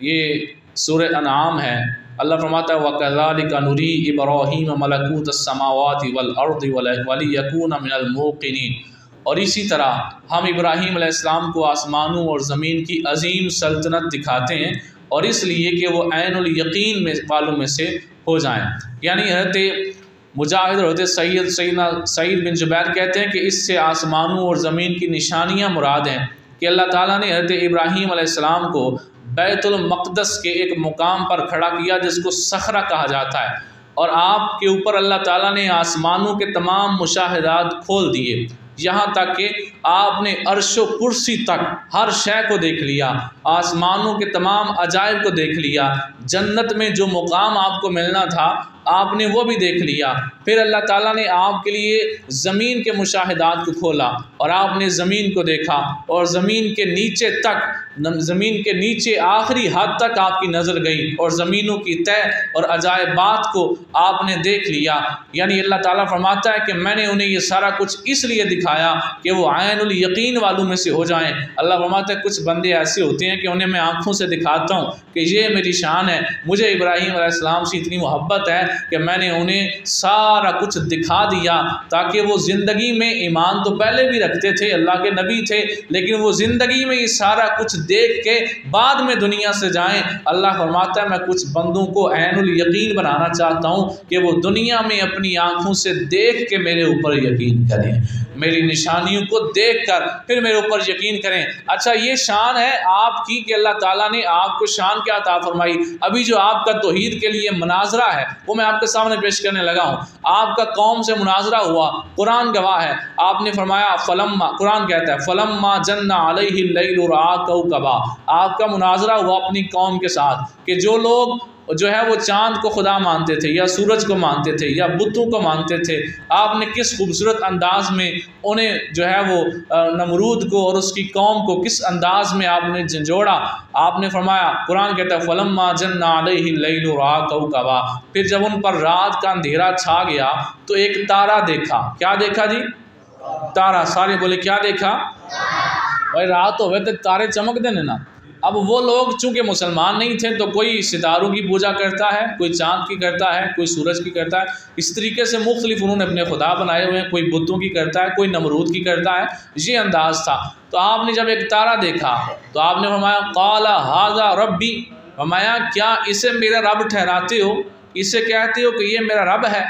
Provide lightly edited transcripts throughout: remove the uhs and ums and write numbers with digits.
یہ سورہ انعام ہے۔ اللہ فرماتا ہے وَكَذَلِكَ نُرِي إِبْرَاهِيمَ مَلَكُوتَ السَّمَاوَاتِ وَالْأَرْضِ وَلِيَكُونَ مِنَ الْمُوقِنِينَ، اور اسی طرح ہم ابراہیم علیہ السلام کو آسمانوں اور زمین کی عظیم سلطنت دکھاتے ہیں، اور اس لیے کہ وہ عین الیقین والوں میں سے ہو جائیں۔ یعنی حضرت مجاہد اور حضرت سیدنا سعید بن جبیر کہتے ہیں کہ اس سے آسمانوں اور زمین کی نشانیاں مراد ہیں کہ اللہ تعالیٰ نے حضرت ابراہیم علیہ السلام کو بیت المقدس کے ایک مقام پر کھڑا کیا جس کو صخرہ کہا جاتا ہے، اور آپ کے اوپر اللہ تعالیٰ نے آسمانوں کے تمام مشاہدات کھول دیے، یہاں تک کہ آپ نے عرش و کرسی تک ہر شے کو دیکھ لیا، آسمانوں کے تمام عجائب کو دیکھ لیا، جنت میں جو مقام آپ کو ملنا تھا آپ نے وہ بھی دیکھ لیا۔ پھر اللہ تعالیٰ نے آپ کے لیے زمین کے مشاہدات کو کھولا اور آپ نے زمین کو دیکھا، اور زمین کے نیچے تک، زمین کے نیچے آخری حد تک آپ کی نظر گئی، اور زمینوں کی تہ اور عجائبات کو آپ نے دیکھ لیا۔ یعنی اللہ تعالیٰ فرماتا ہے کہ میں نے انہیں یہ سارا کچھ اس لیے دکھایا کہ وہ عین الیقین والوں میں سے ہو جائیں۔ اللہ فرماتا ہے کچھ بندے ایسے ہوتے ہیں کہ انہیں میں آنکھوں سے دکھاتا ہوں کہ یہ میری شان ہے، مجھے ابراہیم علیہ السلام سے اتنی محبت ہے کہ میں نے انہیں سارا کچھ دکھا دیا تاکہ وہ زندگی میں ایمان تو پہلے بھی رکھتے تھے، اللہ کے نبی تھے، لیکن وہ زندگی میں یہ سارا کچھ دیکھ کے بعد میں دنیا سے جائیں۔ اللہ فرماتا ہے میں کچھ بندوں کو عین الیقین بنانا چاہتا ہوں کہ وہ دنیا میں اپنی آنکھوں سے دیکھ کے میرے اوپر یقین کریں، میری نشانیوں کو دیکھ کر پھر میرے اوپر یقین کریں۔ اچھا یہ شان ہے آپ کی کہ اللہ تعالیٰ نے آپ کو شان کیا عطا فرمائی۔ ابھی جو آپ کا توحید کے لیے مناظرہ ہے وہ میں آپ کے سامنے پیش کرنے لگا ہوں۔ آپ کا قوم سے مناظرہ ہوا، قرآن گواہ ہے، آپ نے فرمایا فلما، قرآن کہتا ہے فلما جن علیہ اللیل رأى کوکبا، آپ کا مناظرہ ہوا اپنی قوم کے ساتھ کہ جو لوگ جو ہے وہ چاند کو خدا مانتے تھے یا سورج کو مانتے تھے یا بتوں کو مانتے تھے، آپ نے کس خوبصورت انداز میں انہیں جو ہے وہ نمرود کو اور اس کی قوم کو کس انداز میں آپ نے جھنجھوڑا۔ آپ نے فرمایا، قرآن کہتا ہے فلما جن علیہ اللیل رأى کوکبا، پھر جب ان پر رات کا اندھیرا چھا گیا تو ایک تارا دیکھا۔ کیا دیکھا جی؟ تارا۔ سارے بولے کیا دیکھا؟ بھائی رات ہوئے تو تارے چمک دینے نا۔ اب وہ لوگ چونکہ مسلمان نہیں تھے تو کوئی ستاروں کی پوجا کرتا ہے، کوئی چاند کی کرتا ہے، کوئی سورج کی کرتا ہے، اس طریقے سے مختلف انہوں نے اپنے خدا بنائے ہوئے ہیں، کوئی بتوں کی کرتا ہے، کوئی نمرود کی کرتا ہے، یہ انداز تھا۔ تو آپ نے جب ایک تارا دیکھا تو آپ نے فرمایا قال ھذا ربی، فرمایا کیا اسے میرا رب ٹھہراتے ہو، اسے کہتے ہو کہ یہ میرا رب ہے؟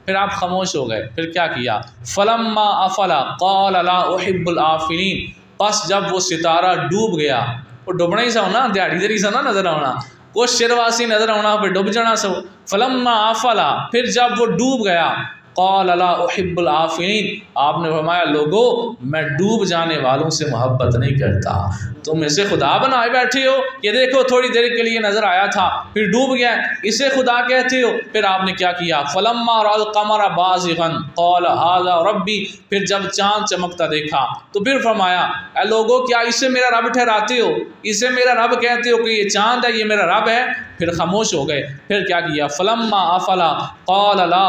پھر آپ خاموش ہو گئے۔ پھر کیا کیا؟ فلما افلا قال لا احب الافلین، پس جب وہ ستارہ ڈوب گیا، وہ ڈوبنا ہی سا ہونا، دیہڑی دری سا نہ نظر آنا، کچھ شرواسی نظر آنا پھر ڈوب جانا سو۔ فلما افلا، پھر جب وہ ڈوب گیا، قال لا احب الافلین، آپ نے فرمایا لوگو میں ڈوب جانے والوں سے محبت نہیں کرتا۔ تم اسے خدا بنائے بیٹھے ہو، یہ دیکھو تھوڑی دیر کے لیے نظر آیا تھا پھر ڈوب گیا، اسے خدا کہتے ہو۔ پھر آپ نے کیا کیا؟ فلما رأى القمر بازغا قال ھذا ربی، پھر جب چاند چمکتا دیکھا تو پھر فرمایا اے لوگو کیا اسے میرا رب ٹھہراتے ہو، اسے میرا رب کہتے ہو کہ یہ چاند ہے یہ میرا رب ہے؟ پھر خاموش ہو گئے۔ پھر کیا کیا؟ فلما افلا قال لا،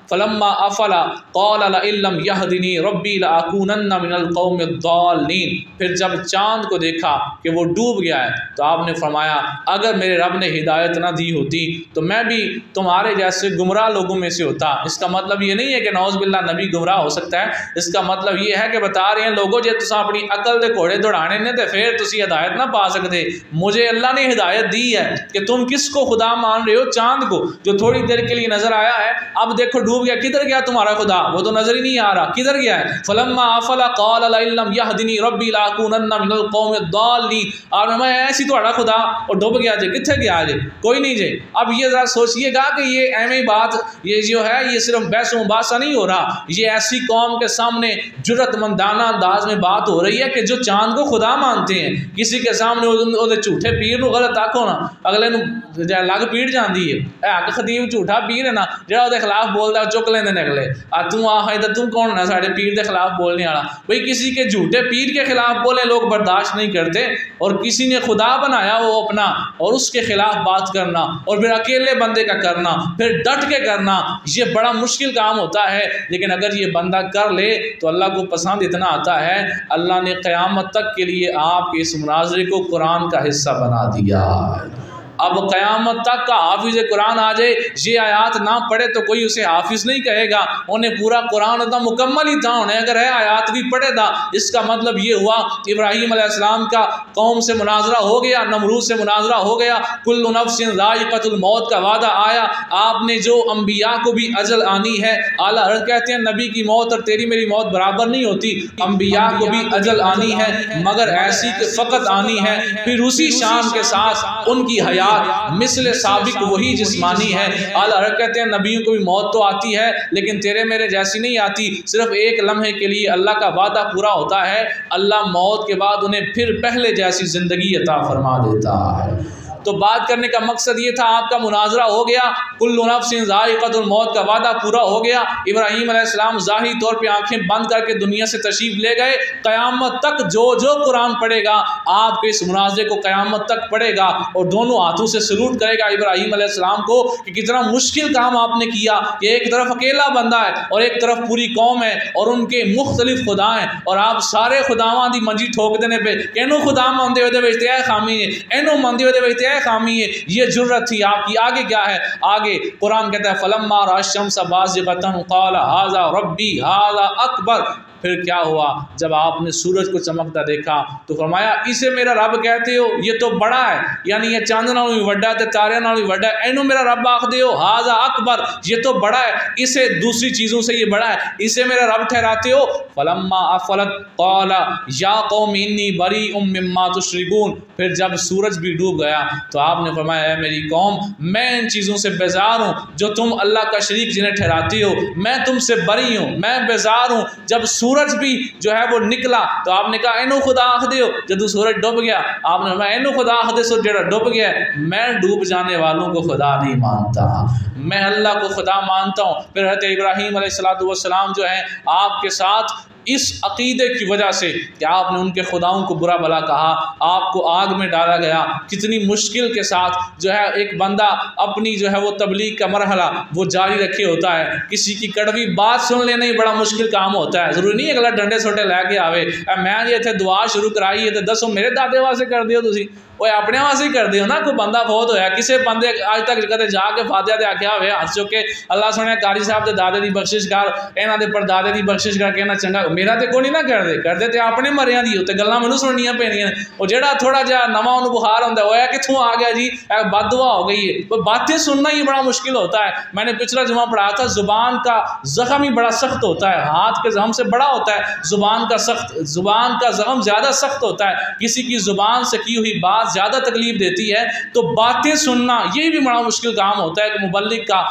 فلما افلا قال لئن لم يهدني ربي لاكونن من القوم الضالين، پھر جب چاند کو دیکھا کہ وہ ڈوب گیا ہے تو آپ نے فرمایا اگر میرے رب نے ہدایت نہ دی ہوتی تو میں بھی تمہارے جیسے گمراہ لوگوں میں سے ہوتا۔ اس کا مطلب یہ نہیں ہے کہ نعوذ باللہ نبی گمراہ ہو سکتا ہے، اس کا مطلب یہ ہے کہ بتا رہے ہیں لوگوں جے تساں اپنی عقل دے گھوڑے دوڑانے نے تے پھر تسی ہدایت نہ پا سکتے۔ مجھے اللہ نے ہدایت دی ہے کہ تم کس کو خدا مان رہے ہو؟ چاند کو جو تھوڑی دیر کے لیے نظر آیا ہے، اب دیکھو ڈوب گیا، کدھر گیا تمہارا خدا؟ وہ تو نظر ہی نہیں آ رہا، کدھر گیا ہے؟ فلما افلا قال لئن لم يهدني ربي لاكونن من القوم الضالين، اور میں ایسی تہاڈا خدا اور ڈوب گیا جے، کتھے گیا جے؟ کوئی نہیں جے۔ اب یہ ذرا سوچئے گا کہ یہ ایویں بات، یہ جو ہے یہ صرف بحث و مباحثہ نہیں ہو رہا، یہ ایسی قوم کے سامنے جرأت مندانہ انداز میں بات ہو رہی ہے کہ جو چاند کو خدا مانتے ہیں۔ کسی کے سامنے وہ جھوٹے پیر نو غلط آکھو نا، اگلے نو لگ پیڑ جاندی ہے، اے حق خطیب جھوٹا پیر ہے نا جڑا دے خلاف بولدا چک لیندے نکلے تو آخر تو کون ہے ساڑھے پیر دے خلاف بولنے والا؟ بھئی کسی کے جھوٹے پیر کے خلاف بولے لوگ برداشت نہیں کرتے، اور کسی نے خدا بنایا وہ اپنا اور اس کے خلاف بات کرنا اور پھر اکیلے بندے کا کرنا، پھر ڈٹ کے کرنا، یہ بڑا مشکل کام ہوتا ہے۔ لیکن اگر یہ بندہ کر لے تو اللہ کو پسند اتنا آتا ہے، اللہ نے قیامت تک کے لیے آپ کے اس مناظرے کو قرآن کا حصہ بنا دیا۔ اب قیامت تک کا حافظ قرآن آ جائے، یہ آیات نہ پڑھے تو کوئی اسے حافظ نہیں کہے گا، انہیں پورا قرآن اتنا مکمل ہی تھا، انہیں اگر ہے آیات بھی پڑھے تھا۔ اس کا مطلب یہ ہوا ابراہیم علیہ السلام کا قوم سے مناظرہ ہو گیا، نمرود سے مناظرہ ہو گیا، کل نفس ذائقۃ الموت کا وعدہ آیا۔ آپ نے جو انبیاء کو بھی اجل آنی ہے، اعلیٰ حضرت کہتے ہیں نبی کی موت اور تیری میری موت برابر نہیں ہوتی، انبیاء کو بھی اجل آنی ہے مگر ایسی کہ فقط آنی ہے، پھر اسی شان کے ساتھ ان کی حیات مثل سابق وہی جسمانی ہے۔ اعلیٰ حضرت کہتے ہیں نبیوں کو بھی موت تو آتی ہے لیکن تیرے میرے جیسی نہیں آتی، صرف ایک لمحے کے لیے اللہ کا وعدہ پورا ہوتا ہے، اللہ موت کے بعد انہیں پھر پہلے جیسی زندگی عطا فرما دیتا ہے۔ تو بات کرنے کا مقصد یہ تھا، آپ کا مناظرہ ہو گیا، کل نفس ذائقۃ الموت کا وعدہ پورا ہو گیا، ابراہیم علیہ السلام ظاہری طور پہ آنکھیں بند کر کے دنیا سے تشریف لے گئے۔ قیامت تک جو قرآن پڑھے گا آپ کے اس مناظرے کو قیامت تک پڑھے گا اور دونوں ہاتھوں سے سلوٹ کرے گا ابراہیم علیہ السلام کو کہ کتنا مشکل کام آپ نے کیا، کہ ایک طرف اکیلا بندہ ہے اور ایک طرف پوری قوم ہے اور ان کے مختلف خدا ہیں، اور آپ سارے خداواں دی منجی ٹھوک دینے پہ اینو خدا ماندے ہوئے دے وچ خامی ہے، اینو ماندے ہوئے دے وچ خامی ہے، یہ جرت تھی آپ کی۔ آگے کیا ہے؟ آگے قرآن کہتا ہے فلما رأى الشمس بازغة قال هذا ربي هذا اکبر۔ پھر کیا ہوا؟ جب آپ نے سورج کو چمکتا دیکھا تو فرمایا اسے میرا رب کہتے ہو، یہ تو بڑا ہے، یعنی یہ چاند نال بھی وڈا ہے، تارے نال بھی وڈا ہے، اینو میرا رب آکھدے ہو، هذا اکبر، یہ تو بڑا ہے، اسے دوسری چیزوں سے یہ بڑا ہے، اسے میرا رب ٹھہراتے ہو۔ فلما افلت قال یا قوم انی بریء مما تشرکون۔ پھر جب سورج بھی ڈوب گیا تو آپ نے فرمایا اے میری قوم، میں ان چیزوں سے بیزار ہوں جو تم اللہ کا شریک جنہیں ٹھہراتے ہو، میں تم سے بری ہوں، میں بیزار ہوں۔ جب سورج بھی جو ہے وہ نکلا تو آپ نے کہا اینو خدا آخدے ہو، جب سورج ڈوب گیا آپ نے فرمایا اینو خدا آخدے سو جڑا ڈوب گیا ہے، میں ڈوب جانے والوں کو خدا نہیں مانتا، میں اللہ کو خدا مانتا ہوں۔ پھر حضرت ابراہیم علیہ السلام جو ہیں آپ کے ساتھ اس عقیدے کی وجہ سے کہ آپ نے ان کے خداؤں کو برا بھلا کہا، آپ کو آگ میں ڈالا گیا، کتنی مشکل کے ساتھ جو ہے ایک بندہ اپنی جو ہے وہ تبلیغ کا مرحلہ وہ جاری رکھے ہوتا ہے، کسی کی کڑوی بات سن لینا ہی بڑا مشکل کام ہوتا ہے، ضروری نہیں اگلا ڈنڈے سوٹے لے کے آوے میں یہ تھے دعا شروع کرائی ہے تو دسو میرے دادے واسطے کر دیو تسی، وہ اپنے واسطے ہی کر دیو نا۔ کوئی بندہ بہت ہویا کسی بندے آج تک کدے جا کے فاتحہ دے آکھیا ہوئے ہاتھ چک کے اللہ سنے قاری صاحب دے دادے دی بخشش کر، انہاں دے پردادے دی بخشش کر کے نہ چنگا میرا تے کوئی نہیں نہ کر دے تے اپنے مریاں دی تے گلاں مینوں سننیاں پیندیاں، او جڑا تھوڑا جہا نواں اونوں بخار ہوندا ہے کتھوں آ گیا جی بد دعا ہو گئی ہے، وہ باتیں سننا ہی بڑا مشکل ہوتا ہے۔ میں نے پچھلا جمعہ پڑھا تھا زبان کا زخم ہی بڑا سخت ہوتا ہے، ہاتھ کے زخم سے بڑا ہوتا ہے، زبان کا زخم زیادہ سخت ہوتا ہے، کسی کی زبان سے کی ہوئی بات زیادہ تکلیف دیتی ہے، تو باتیں سننا یہ بھی بڑا مشکل کام ہوتا ہے کہ مبلغ کا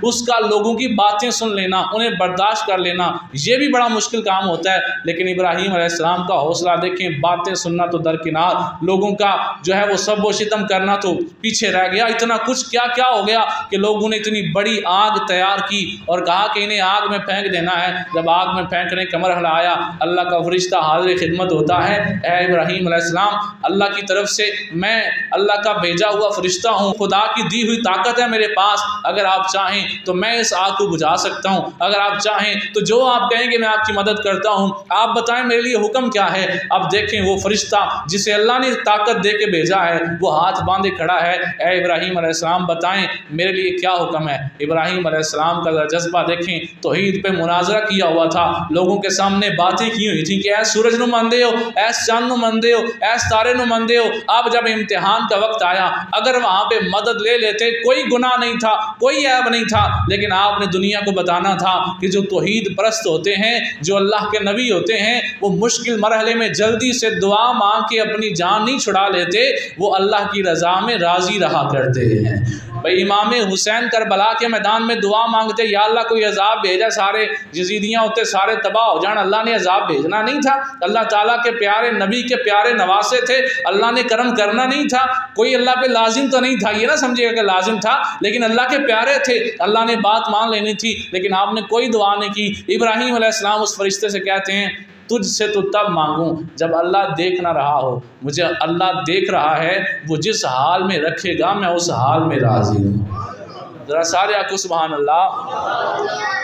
اس کا لوگوں کی باتیں سن لینا، انہیں برداشت کر لینا، یہ بھی بڑا مشکل کام ہوتا ہے۔ لیکن ابراہیم علیہ السلام کا حوصلہ دیکھیں، باتیں سننا تو درکنار، لوگوں کا جو ہے وہ سب و شتم کرنا تو پیچھے رہ گیا۔ اتنا کچھ کیا کیا ہو گیا کہ لوگوں نے اتنی بڑی آگ تیار کی اور کہا کہ انہیں آگ میں پھینک دینا ہے۔ جب آگ میں پھینکنے کا مرحلہ آیا اللہ کا فرشتہ حاضر خدمت ہوتا ہے، اے ابراہیم علیہ السلام اللہ کی طرف سے میں اللہ کا بھیجا ہوا فرشتہ ہوں، خدا کی دی ہوئی طاقت ہے میرے پاس، اگر آپ چاہیں تو میں اس آگ کو بجھا سکتا ہوں، اگر آپ چاہیں تو جو آپ کہیں گے میں آپ کی مدد کرتا ہوں، آپ بتائیں میرے لیے حکم کیا ہے۔ اب دیکھیں وہ فرشتہ جسے اللہ نے طاقت دے کے بھیجا ہے وہ ہاتھ باندھے کھڑا ہے، اے ابراہیم علیہ السلام بتائیں میرے لیے کیا حکم ہے۔ ابراہیم علیہ السلام کا جذبہ دیکھیں، توحید پہ مناظرہ کیا ہوا تھا، لوگوں کے سامنے باتیں کی ہوئی تھیں کہ اے سورج نو مندے ہو، اے چاند نو مندے ہو، اے ستارے نو مندے ہو۔ اب جب امتحان کا وقت آیا اگر وہاں پہ مدد لے لیتے کوئی گناہ نہیں تھا، کوئی عیب نہیں تھا، لیکن آپ نے دنیا کو بتانا تھا کہ جو توحید پرست ہوتے ہیں، جو اللہ کے نبی ہوتے ہیں، وہ مشکل مرحلے میں جلدی سے دعا مانگ کے اپنی جان نہیں چھڑا لیتے، وہ اللہ کی رضا میں راضی رہا کرتے ہیں۔ بھائی امام حسین کربلا کے میدان میں دعا مانگتے یا اللہ کوئی عذاب بھیجا، سارے یزیدیاں ہوتے سارے تباہ ہو جان، اللہ نے عذاب بھیجنا نہیں تھا؟ اللہ تعالیٰ کے پیارے نبی کے پیارے نواسے تھے، اللہ نے کرم کرنا نہیں تھا؟ کوئی اللہ پہ لازم تو نہیں تھا، یہ نہ سمجھے گا کہ لازم تھا، لیکن اللہ کے پیارے تھے، اللہ نے بات مان لینی تھی، لیکن آپ نے کوئی دعا نہیں کی۔ ابراہیم علیہ السلام اس فرشتے سے کہتے ہیں تجھ سے تو تب مانگوں جب اللہ دیکھ نہ رہا ہو، مجھے اللہ دیکھ رہا ہے، وہ جس حال میں رکھے گا میں اس حال میں راضی ہوں۔ ذرا سارے آکو سبحان اللہ۔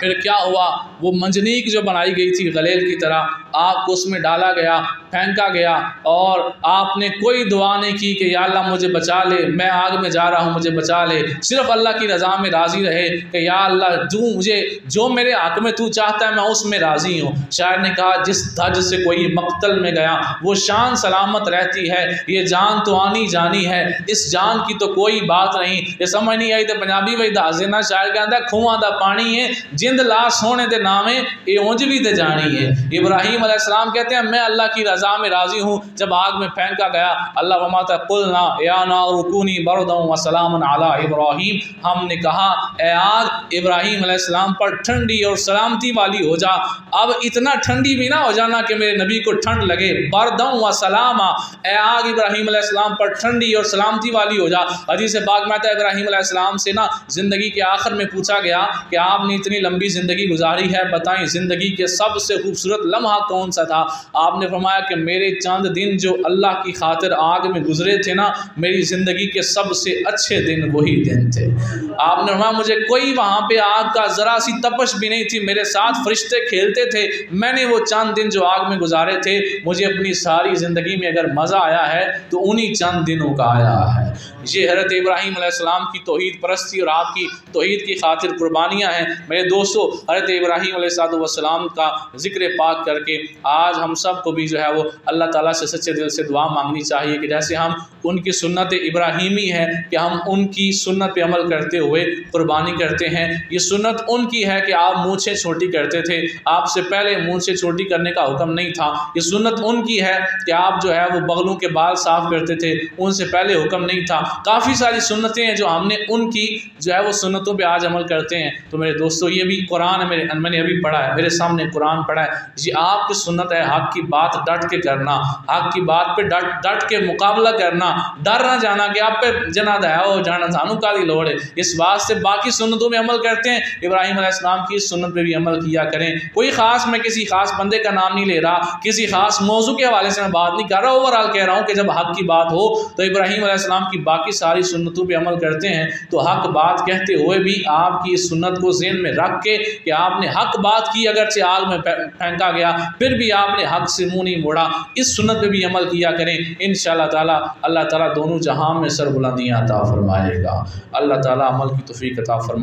پھر کیا ہوا؟ وہ منجنیق جو بنائی گئی تھی غلیل کی طرح، آگ کو اس میں ڈالا گیا، پھینکا گیا، اور آپ نے کوئی دعا نہیں کی کہ یا اللہ مجھے بچا لے، میں آگ میں جا رہا ہوں مجھے بچا لے، صرف اللہ کی رضا میں راضی رہے کہ یا اللہ مجھے جو میرے حق میں تو چاہتا ہے میں اس میں راضی ہوں۔ شاعر نے کہا جس دھج سے کوئی مقتل میں گیا وہ شان سلامت رہتی ہے، یہ جان تو آنی جانی ہے، اس جان کی تو کوئی بات نہیں۔ یہ سمجھ نہیں آئی تو پنجابی وہی دازینا شاعر کہتا ہے کھواں دا پانی ہے جند لا سونے دے نامے اے اونج بھی تے جانی ہے۔ ابراہیم علیہ السلام کہتے ہیں میں اللہ کی رضا میں راضی ہوں۔ جب آگ میں پھینکا گیا، اللہ وما قلنا یا نار کونی بردا وسلاما علی ابراہیم، ہم نے کہا اے آگ ابراہیم علیہ السلام پر ٹھنڈی اور سلامتی والی ہو جا۔ اب اتنا ٹھنڈی بھی نہ ہو جانا کہ میرے نبی کو ٹھنڈ لگے، بردا وسلاما، اے آگ ابراہیم علیہ السلام پر ٹھنڈی اور سلامتی والی ہو جا۔ حدیث پاک میں آتا ہے ابراہیم علیہ السلام سے نا زندگی کے آخر میں پوچھا گیا کہ آپ نے اتنی لمبی زندگی گزاری ہے، بتائیں زندگی کے سب سے خوبصورت لمحہ کون سا تھا؟ آپ نے فرمایا کہ میرے چند دن جو اللہ کی خاطر آگ میں گزرے تھے نا، میری زندگی کے سب سے اچھے دن وہی دن تھے۔ آپ نے فرمایا مجھے کوئی وہاں پہ آگ کا ذرا سی تپش بھی نہیں تھی، میرے ساتھ فرشتے کھیلتے تھے، میں نے وہ چند دن جو آگ میں گزارے تھے، مجھے اپنی ساری زندگی میں اگر مزہ آیا ہے تو انہی چند دنوں کا آیا ہے۔ یہ حضرت ابراہیم علیہ السلام کی توحید پرستی اور آپ کی توحید کی خاطر قربانیاں ہیں۔ میرے دوستو، حضرت ابراہیم علیہ السلام کا ذکر پاک کر کے آج ہم سب کو بھی جو ہے وہ اللہ تعالیٰ سے سچے دل سے دعا مانگنی چاہیے کہ جیسے ہم ان کی سنت ابراہیمی ہے کہ ہم ان کی سنت پہ عمل کرتے ہوئے قربانی کرتے ہیں۔ یہ سنت ان کی ہے کہ آپ مونچھیں چھوٹی کرتے تھے، آپ سے پہلے مونچھیں چھوٹی کرنے کا حکم نہیں تھا۔ یہ سنت ان کی ہے کہ آپ جو ہے وہ بغلوں کے بال صاف کرتے تھے، ان سے پہلے حکم نہیں تھا۔ کافی ساری سنتیں ہیں جو ہم نے ان کی جو ہے وہ سنتوں پہ آج عمل کرتے ہیں۔ تو میرے دوستو یہ بھی قرآن ہے، میں نے ابھی پڑھا ہے، میرے سامنے قرآن پڑھا ہے، یہ آپ کی سنت ہے، حق کی بات ڈٹ کے کرنا، حق کی بات پہ ڈٹ کے مقابلہ کرنا، ڈر نہ جانا کہ آپ پہ جناد ہے وہ جانا سانو کا دی لوڑ ہے۔ اس بات سے باقی سنتوں میں عمل کرتے ہیں، ابراہیم علیہ السلام کی سنت پہ بھی عمل کیا کریں۔ کوئی خاص میں کسی خاص بندے کا نام نہیں لے رہا، کسی خاص موضوع کے حوالے سے میں بات نہیں کر رہا، اوورآل کہہ رہا ہوں کہ جب حق کی بات ہو تو ابراہیم علیہ السلام کی باقی ساری سنتوں پہ عمل کرتے ہیں، تو حق بات کہتے ہوئے بھی آپ کی اس سنت کو ذہن میں رکھ کے کہ آپ نے حق بات کی، اگرچہ آگ میں پھینکا گیا پھر بھی آپ نے حق سے منہ نہیں موڑا، اس سنت پہ بھی عمل کیا کریں۔ انشاءاللہ تعالی اللہ تعالیٰ دونوں جہاں میں سر بلندیاں عطا فرمائے گا۔ اللہ تعالیٰ عمل کی توفیق عطا فرمائے۔